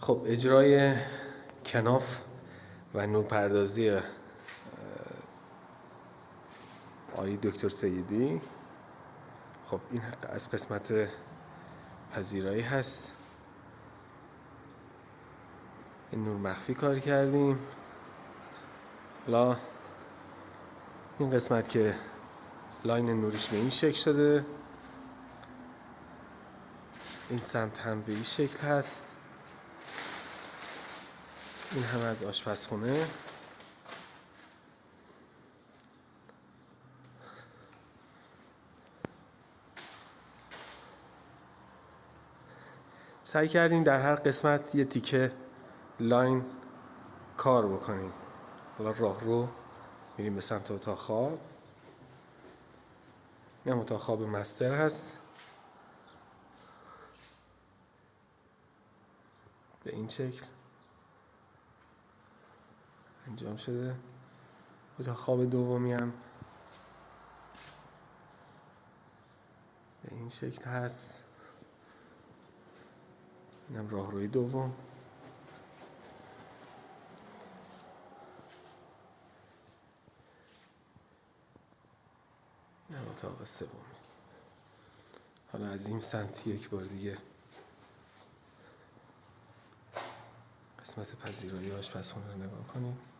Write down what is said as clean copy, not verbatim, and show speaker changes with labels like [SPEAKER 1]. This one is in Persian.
[SPEAKER 1] خب اجرای کناف و نورپردازی آقای دکتر سیدی. خب این از قسمت پذیرایی هست. این نور مخفی کار کردیم. حالا این قسمت که لاین نورش به این شکل شده، این سمت هم به این شکل هست. این هم از آشپزخونه. سعی کردیم در هر قسمت یه تیکه لاین کار بکنیم. حالا راه رو میریم به سمت اتاق خواب. این اتاق خواب مستر هست. به این شکل انجام شده. اتاق خواب دومی هم به این شکل هست. اینم راهروی دوم. اینم اتاق سوم. حالا از این سمت یک بار دیگه قسمت پذیرایی آشپزخونه رو نگاه کنید.